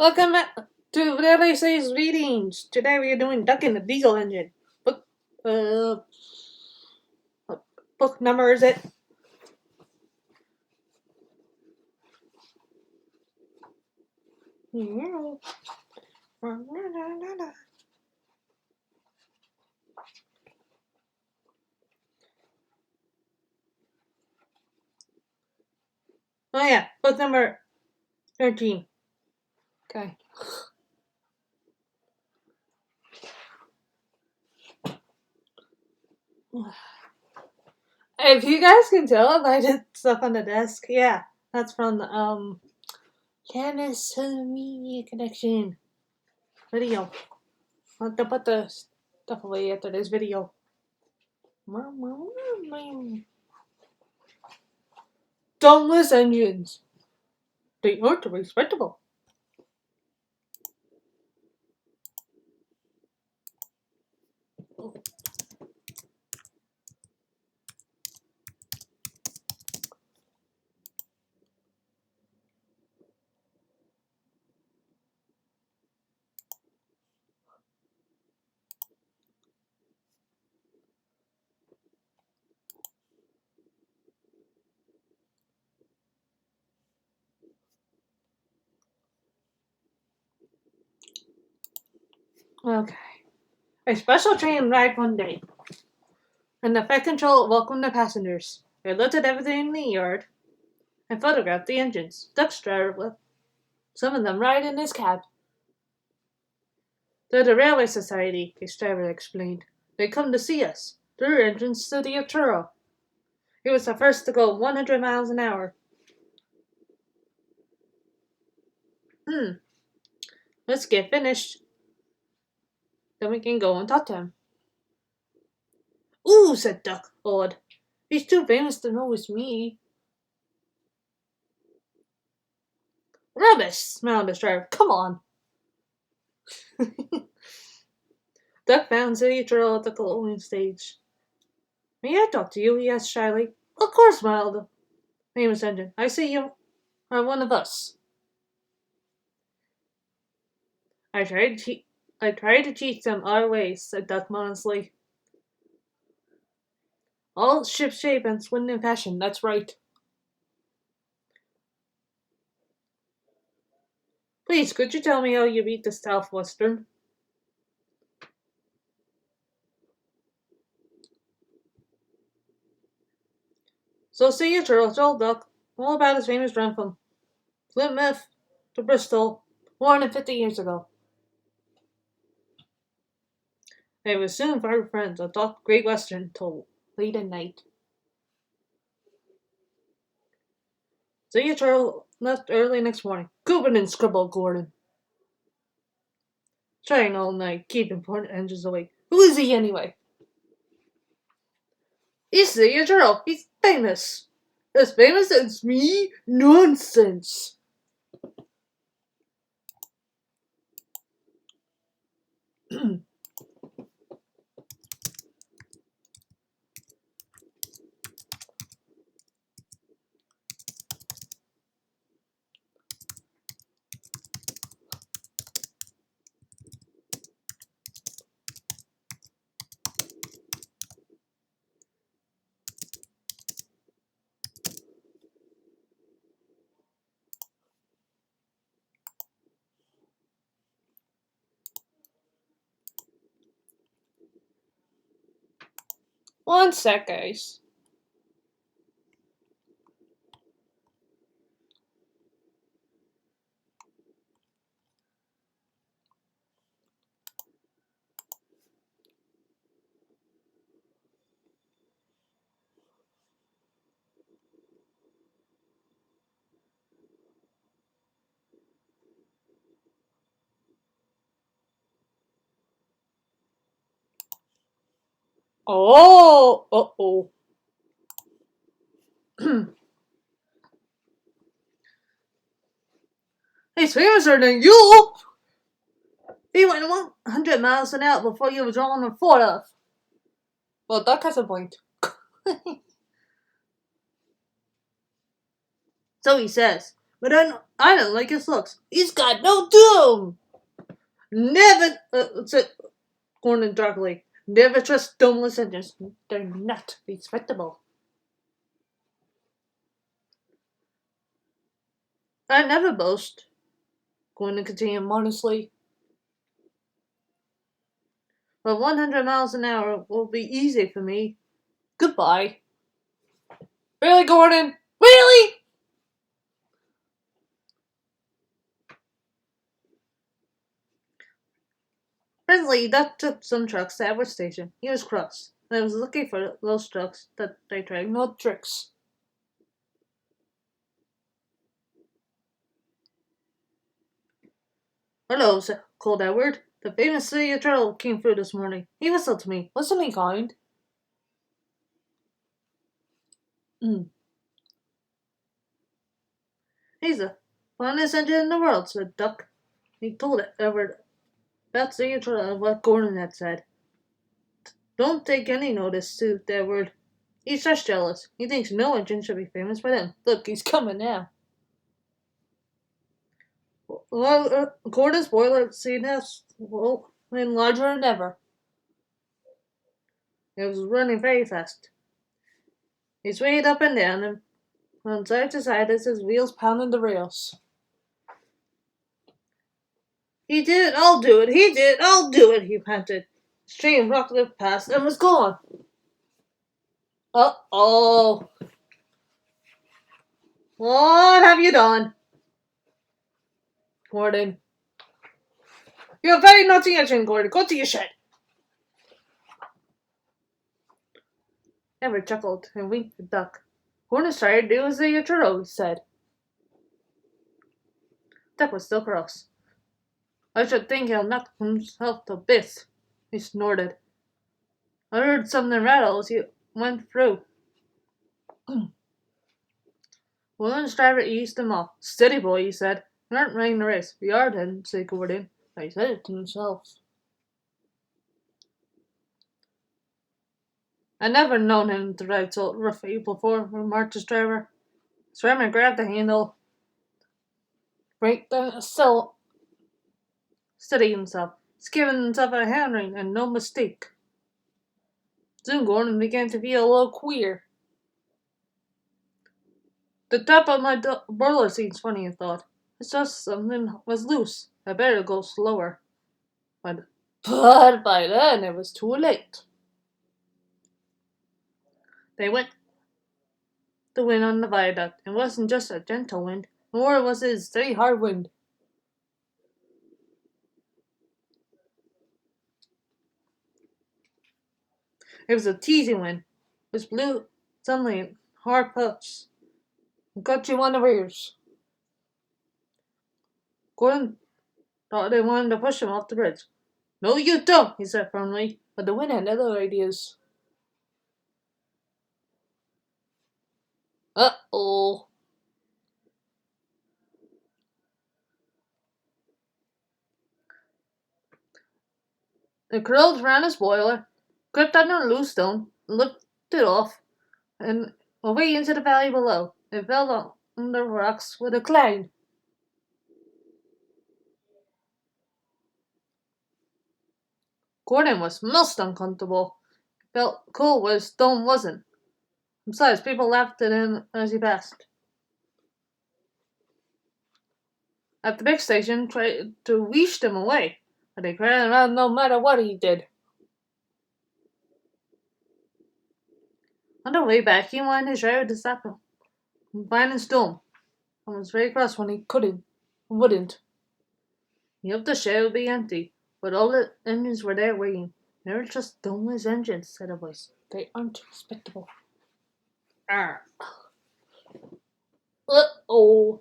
Welcome back to Daily Says Readings. Today we are doing Duck in the Diesel Engine. Uh, what book number is it? Oh yeah, book number 13. Okay. If you guys can tell, I did stuff on the desk. Yeah, that's from the Candace Media Connection video. I'll have to put the stuff away after this video. Dauntless engines. They aren't respectable. Okay. A special train arrived one day, and the Fed Control welcomed the passengers. They looked at everything in the yard and photographed the engines. Ducks drive with some of them right in his cab. They're the Railway Society, the driver explained. They come to see us. Their engine's to the Arturo. He was the first to go 100 miles an hour. Let's get finished. Then we can go and talk to him. Ooh, said Duck, awed. He's too famous to know it's me. Rubbish, smiled the driver. Come on. Duck found City Arturo at the closing stage. May I talk to you? He asked shyly. Of course, smiled the famous engine. I see you are one of us. I tried to teach them our ways, said Duck modestly. All ship shape and swim in fashion, that's right. Please, could you tell me how you beat the Southwestern? So see you, Charles, old Duck. All about his famous run from Plymouth to Bristol more than 50 years ago. They were soon very friends and talked Great Western till late at night. See you, Charles left early next morning. Coopin and scribbled Gordon. Trying all night, keeping important engines awake. Who is he anyway? He's the Charles. He's famous. As famous as me? Nonsense. One sec, guys. Oh, uh-oh. He's famouser than you! He went 100 miles an hour before you were drawn a foot of. Well, Duck has a point. So he says. but I don't like his looks. He's got no doom. Never, said Gordon darkly. Never trust dumbless engines. They're not respectable. I never boast, Gordon continued modestly. But 100 miles an hour will be easy for me. Goodbye. Really, Gordon? Really? Presently, Duck took some trucks to Edward Station. He was cross, and I was looking for those trucks that they drag no tricks. Hello, called Edward. The famous city of turtle came through this morning. He whistled to me. Wasn't he kind? He's the finest engine in the world, said Duck. He told Edward about city of turtle and what Gordon had said. Don't take any notice, soothed Edward. He's just jealous. He thinks no engine should be famous but him. Look, he's coming now. Well, Gordon's boiler scene has been larger than ever. It was running very fast. He swayed up and down and from side to side as his wheels pounded the rails. He did it, I'll do it, he did it, I'll do it, he panted. The train rocketed past and was gone. Uh-oh. What have you done? Gordon. You're a very naughty engine, Gordon. Go to your shed. Edward chuckled and winked at Duck. Gordon's tired to do as the turtle, he said. Duck was still cross. I should think he'll knock himself to bits, he snorted. I heard something rattle as he went through. William's driver eased him off. Steady, boy, he said. We aren't running the race. We are then, said Gordon. He said it to himself. I never known him to ride so roughy before, remarked his driver. Swimmer grabbed the handle, break the still, steady himself. He's given himself a hand ring and no mistake. Soon Gordon began to feel a little queer. The top of my boiler seems funny, he thought. It's just something was loose. I better go slower. But by then it was too late. They went the wind on the viaduct. It wasn't just a gentle wind, nor was it a steady hard wind. It was a teasing wind, which blew suddenly in hard puffs and cut you on the rears. Gordon thought they wanted to push him off the bridge. No, you don't, he said firmly, but the wind had other ideas. Uh-oh. It curled around his boiler, gripped on a loose stone, lifted off, and away into the valley below. It fell on the rocks with a clang. Gordon was most uncomfortable. He felt cool where his stone wasn't. Besides, people laughed at him as he passed. At the big station, tried to wheesh him away, but they crowded around no matter what he did. On the way back, he wanted his driver to stop him and find his dome, and was very cross when he wouldn't. He hoped the shed would be empty, but all the engines were there waiting. Never trust domeless engines, said a voice. They aren't respectable. Arr. Uh-oh.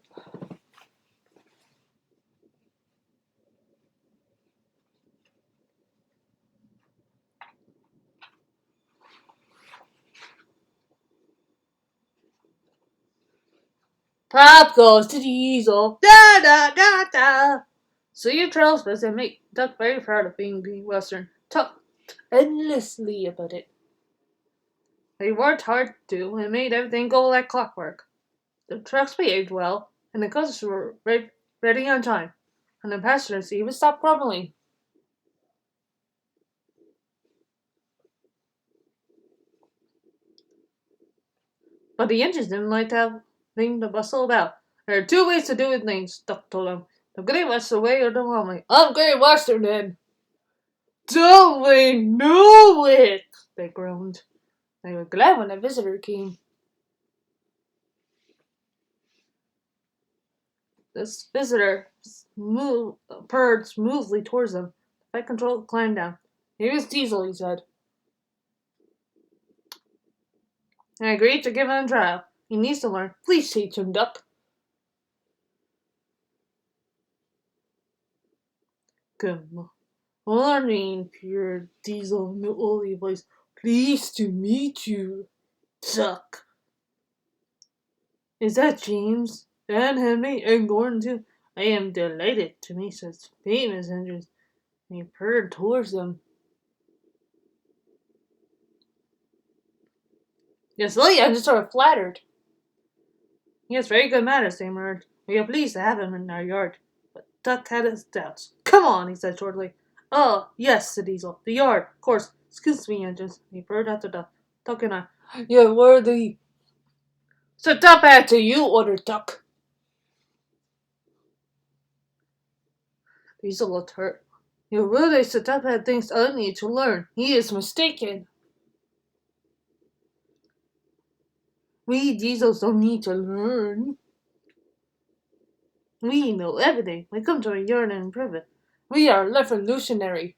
Pop goes to diesel. Da da da da. So your trails was and make Duck very proud of being Western. Talked endlessly about it. They worked hard too and made everything go like clockwork. The trucks behaved well. and the coaches were ready on time, and the passengers even stopped grumbling. But the engines didn't like to have things to bustle about. There are two ways to do things, Duck told them. The Great Western way or the wrong way. I'm Great Western then. Don't they know it? They groaned. They were glad when a visitor came. This visitor purred smoothly towards them. The flight control climbed down. Here's Diesel, he said. I agreed to give him a trial. He needs to learn. Please teach him, Duck. Good morning, pure Diesel in the oily voice. Pleased to meet you, Duck. Is that James? And Henry and Gordon too? I am delighted to meet such famous engines. And he purred towards them. Yes, the engines are flattered. He has very good manners, they murmured. We are pleased to have him in our yard. But Duck had his doubts. Come on, he said shortly. Oh, yes, said Diesel. The yard, of course. Excuse me, engines. He purred after Duck. Duck and I. You're worthy. Sit up after you, ordered Duck. Diesel looked hurt. Your really sit up at things I need to learn. He is mistaken. We Diesels don't need to learn. We know everything. We come to a yard and improve it. We are revolutionary.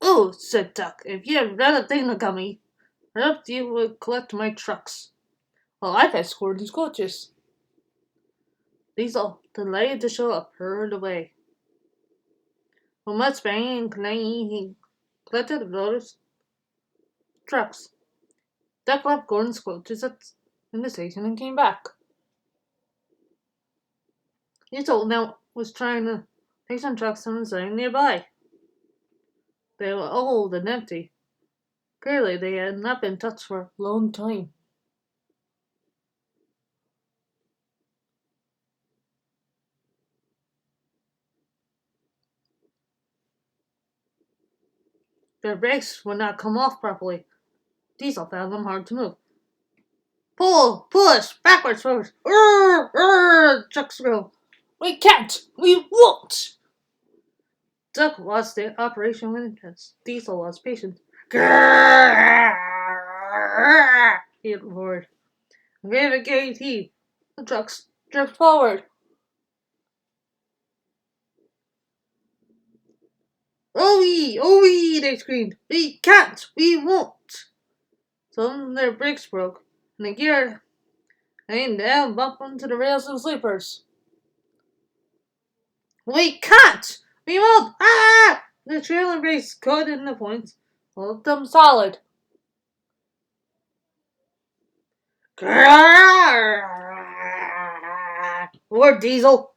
Oh, said Duck, if you have another thing to come me, I hoped you would collect my trucks. Well, I've escorted these coaches. Diesel, delighted to show up, hurried away. With much banging and clanging, he collected the voters' trucks. Duck left Gordon's coaches in the station and came back. Diesel now was trying to take some trucks from the site nearby. They were old and empty. Clearly, they had not been touched for a long time. Their brakes would not come off properly. Diesel found them hard to move. Pull, push, backwards, forwards. Trucks go. We can't. We won't. Duck watched the operation with interest. Diesel was patient. Grrr! He roared. Gave a gay heave. The trucks jerked forward. Oh, they screamed. We can't. We won't. Some of their brakes broke, and the gear hanging down bumped into the rails and sleepers. We can't! We won't! Ah! The trailing brakes caught in the points, hold them solid. Grrr! Or Diesel.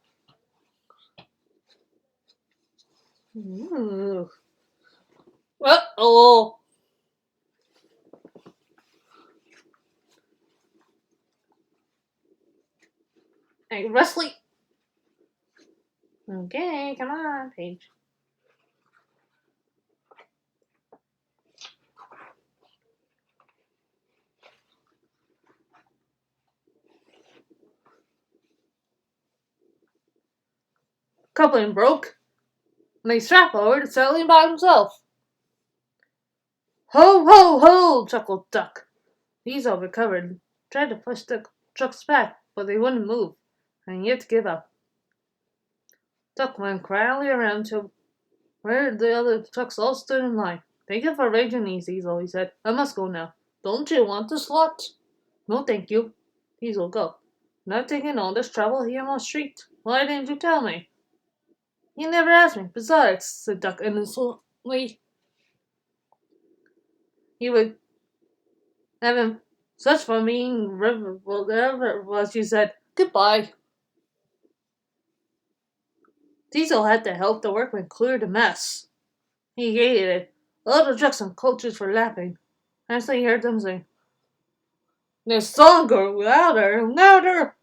Uh-oh. Hey, Wesley. Okay, come on, Paige. Coupling broke, and they strapped over to settling by himself. Ho, ho, ho, chuckled Duck. Diesel recovered and tried to push the trucks back, but they wouldn't move, and he had to give up. Duck went quietly around to where the other trucks all stood in line. Thank you for raging these, Diesel, he said. I must go now. Don't you want the slot? No, thank you. Diesel, go. Not taking all this trouble here on the street. Why didn't you tell me? You never asked me. Besides, said Duck innocently, he would have him such fun being whatever it was you said. Goodbye. Diesel had to help the workmen clear the mess. He hated it. All the trucks and coaches were laughing. As they heard them sing, the song grew louder and louder.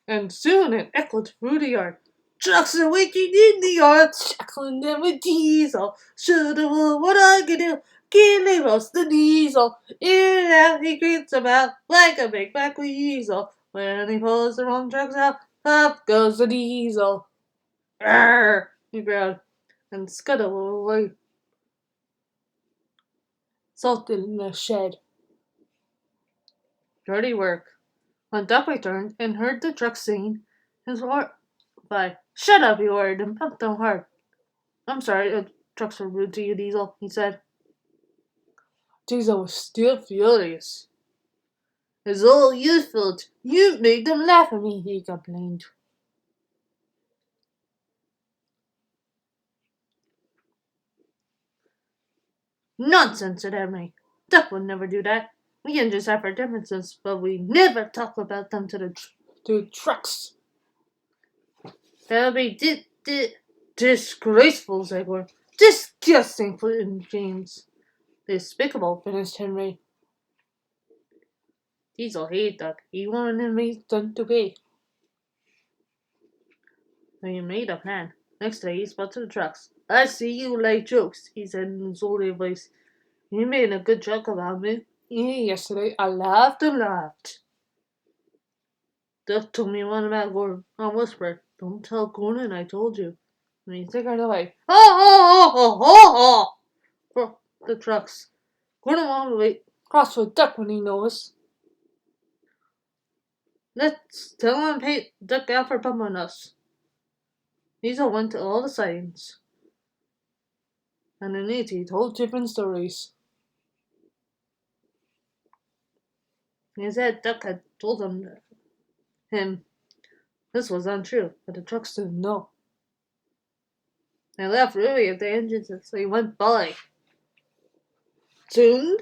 and soon it echoed through the yard. Trucks are waiting in the yard, shackling them with diesel. Shoulda, what I could do, killing roast the diesel. In and out he creeps about like a big black weasel. When he pulls the wrong trucks out, up goes the diesel. Arr! He growled and scuttled away, salted in the shed. Dirty work. When Duck returned and heard the truck singing, his heart by shut up, he ordered, and pumped them hard. I'm sorry, the trucks were rude to you, Diesel, he said. Diesel was still furious. It's all your fault. You made them laugh at me, he complained. Nonsense, said Henry. Duck would never do that. We can just have our differences, but we never talk about them to the trucks. That'll be disgraceful, said Gordon. Disgusting, put in James. Despicable, finished Henry. Diesel hated Duck. He wanted him done to pay. So he made a plan. Next day he spoke to the trucks. I see you like jokes, he said in his old voice. You made a good joke about me. Yesterday I laughed and laughed. Duck told me one about Gordon. I whispered, don't tell Gordon I told you. And he tickered away. For the trucks. Gordon wanted to wait cross with Duck when he noticed. Let's tell him pay Duck out for pumping us. Diesel went to all the signs. And in it he told different stories. He said Duck had told him this was untrue, but the trucks didn't know. They laughed really at the engines as they went by. Soon,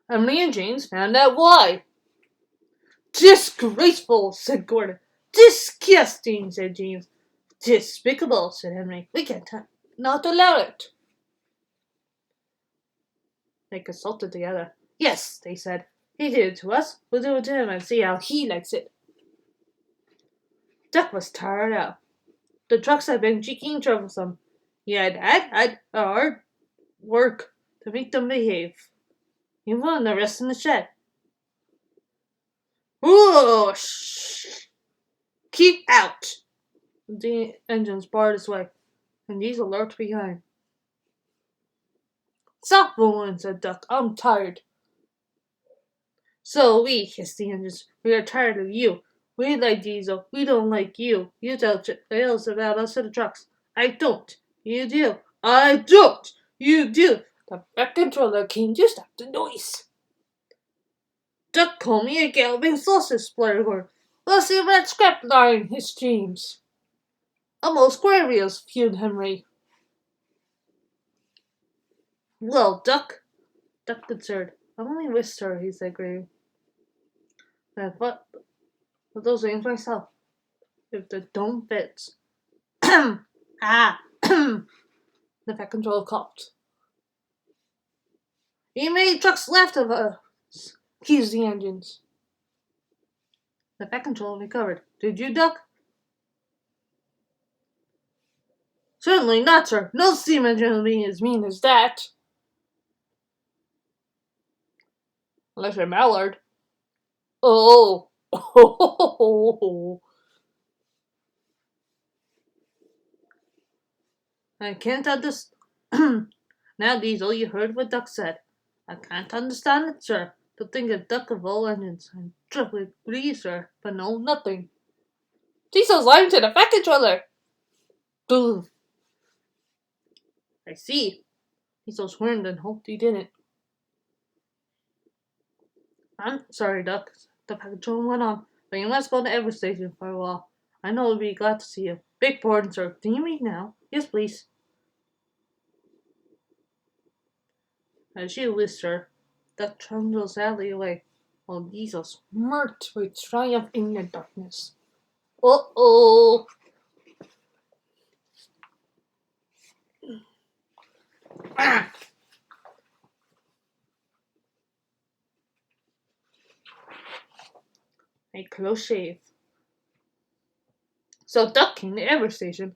Emily and James found out why. Disgraceful, said Gordon. Disgusting, said James. Despicable, said Henry. We can't not allow it. They consulted together. Yes, they said. He did it to us. We'll do it to him and see how he likes it. Duck was tired out. The trucks had been cheeky and troublesome. He had hard work to make them behave. He wanted the rest in the shed. Whoosh! Keep out! The engines barred his way, and Diesel lurked behind. Stop fooling, said Duck. I'm tired. So we, hissed the engines. We are tired of you. We like Diesel. We don't like you. You tell tales about us to the trucks. I don't. You do. I don't. You do. The back controller came to stop the noise. Duck called me a galloping sausage, spluttered Gordon. Let's see that scrap line, his James. Almost glorious, fumed Henry. Well, Duck concerned. I only wished her, he said gravely. But those names myself. If the dome fits. The back controller coughed. He made trucks left of us. Keys the engines. The back controller recovered. Did you, Duck? Certainly not, sir. No steam engine will be as mean as that. Unless you're Mallard. Oh. I can't understand. Now, Diesel, you heard what Duck said. I can't understand it, sir. To think of Duck of all engines. I'm terribly agree, sir, but no, nothing. Diesel's lying to the back controller. Boom. I see. Diesel squirmed and hoped he didn't. I'm sorry, Duck, the patrol went on, but you must go to every station for a while. I know I'll be glad to see you. Big pardon, sir. Can you read now? Yes, please. As you wish, sir. Duck trundled sadly away, while Diesel smirked with triumph in the darkness. Uh-oh! Ah! A close shave. So Duck came to every station.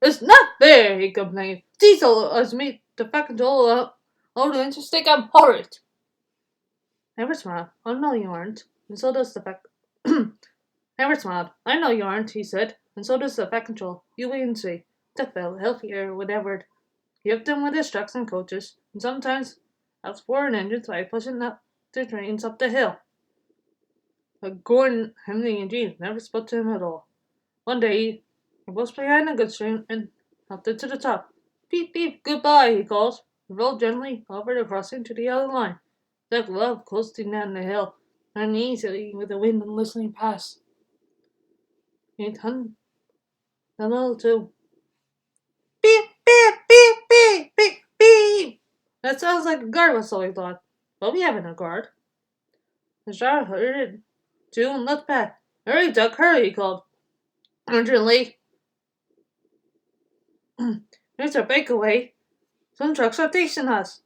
It's not fair, he complained. Diesel has made the fucking all the interest think I'm horrid. Never smiled. I know you aren't. And so does the fact. Never smiled. I know you aren't, he said. And so does the fact control. You wait and see. Duck felt healthier with Edward. He helped him with his trucks and coaches, and sometimes helped foreign engines by pushing up the trains up the hill. But Gordon, Henry, and Jean never spoke to him at all. One day, he was behind a goods train and helped it to the top. Beep beep, goodbye, he called, and rolled gently over the crossing to the other line. Duck loved coasting down the hill, uneasily with the wind and listening past. He hummed a little too. Beep beep beep beep beep beep. That sounds like a guard whistle, he thought. But we haven't a guard. The driver heard it too and looked back. Hurry, Duck, hurry, he called. Urgently. There's our breakaway. Some trucks are chasing us.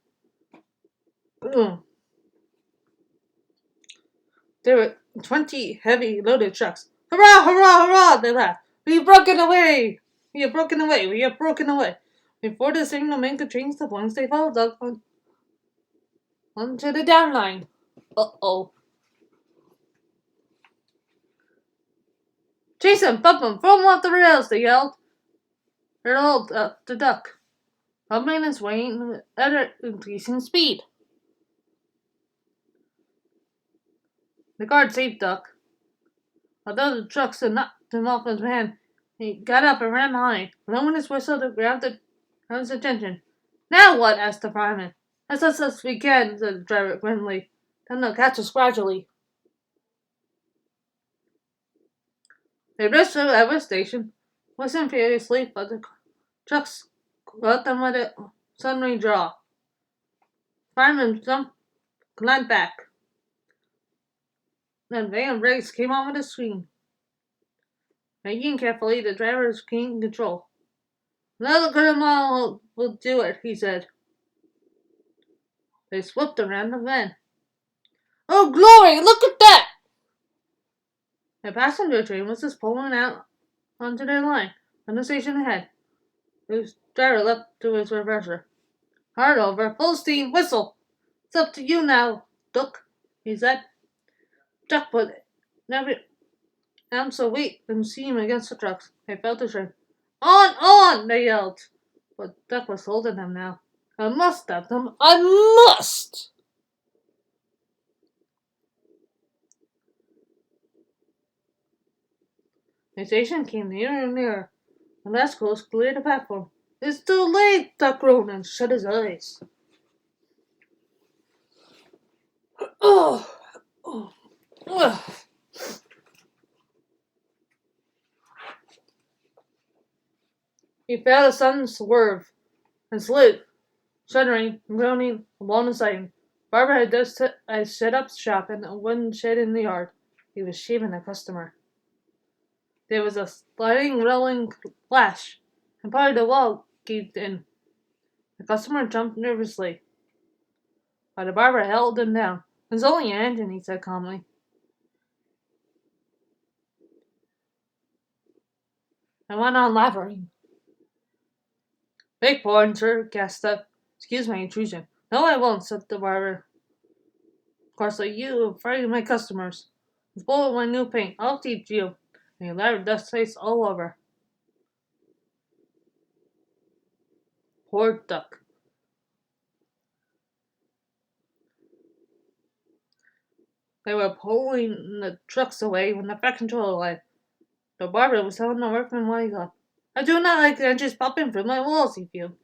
There were 20 heavy loaded trucks. Hurrah, hurrah, hurrah, they laughed. We have broken away. We have broken away. We have broken away. Before the signal man could change the points, they followed Duck onto the down line. Uh-oh. Chase him, bump him, throw him off the rails, they yelled. Hurled the Duck, bumping his way at increasing speed. The guard saved Duck. Although the trucks had knocked him off his van, he got up and ran behind, blowing his whistle to grab the crowd's attention. Now what? Asked the fireman. As fast as we can, said the driver grimly. Then they'll catch us gradually. They rushed to the Everett station, whistling furiously, but the trucks caught them with a sudden draw. Fireman climbed back. Then van brakes came on with a scream. Making carefully, the driver gained control. Another good mile will do it, he said. They swooped around the van. Oh, glory! Look at that! The passenger train was just pulling out onto their line from the station ahead. The driver leapt to his reverser. Hard over, full steam, whistle! It's up to you now, Duck, he said. Duck put every ounce of weight and steam against the trucks. They felt the train. On, they yelled. But Duck was holding them now. I must stop them. I must! The station came nearer and nearer. The last coast cleared the platform. It's too late, Duck groaned and shut his eyes. Oh, oh, oh. He felt the sun swerve and slid, shuddering and groaning along the siding. Barbara had just set up shop in a wooden shed in the yard. He was shaving a customer. There was a sliding, rolling flash, and part of the wall caved in. The customer jumped nervously, but the barber held him down. It's only an engine, he said calmly. I went on laboring. Beg pardon, sir, gasped up. Excuse my intrusion. No, I won't, said the barber. Of course, like you frighten my customers. It's full of my new paint. I'll teach you. And he lathered dust face all over. Poor Duck. They were pulling the trucks away when the back control arrived. The barber was telling the workman what he thought. I do not like engines popping through my walls, he fumed.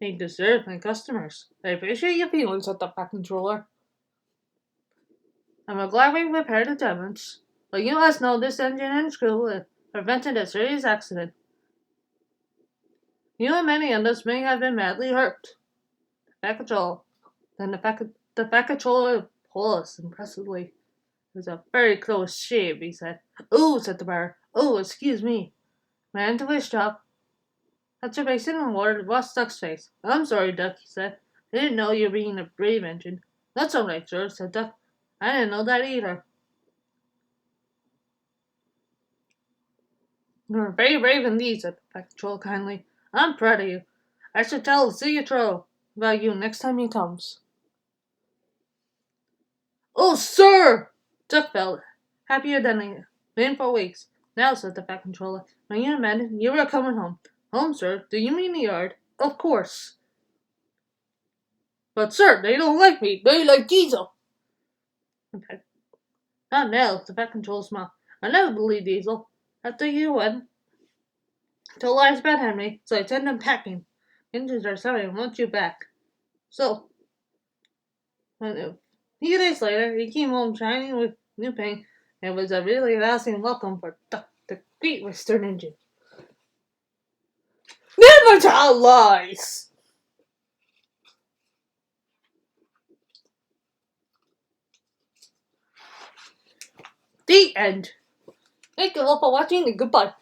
They deserve my customers. I appreciate your feelings, said the back controller. I'm glad we repaired the damage, but you must know this engine and screw prevented a serious accident. You and many others may have been badly hurt. Fat Control. Then the Fat Controller pulled us impressively. It was a very close shave, he said. Oh, said the bar. Oh, excuse me. Ran to his shop. Touched a basin and water washed Duck's face. I'm sorry, Duck, he said. I didn't know you were being a brave engine. That's all right, sir, said Duck. I didn't know that either. You're very brave indeed, said the Fat Controller kindly. I'm proud of you. I should tell Ziatro about you next time he comes. Oh, sir! Duck felt happier than he had been for weeks. Now, said the Fat Controller, when you imagine you were coming home. Home, sir? Do you mean the yard? Of course. But, sir, they don't like me. They like Diesel. Not now, the Fat Controller smiled. I never believed Diesel. After you went, told lies about Henry, so I sent him packing. Engines are sorry and want you back. So, a few days later, he came home shining with new paint. It was a really lasting welcome for Duck, the Great Western Engine. Never tell lies! The end. Thank you all for watching and goodbye.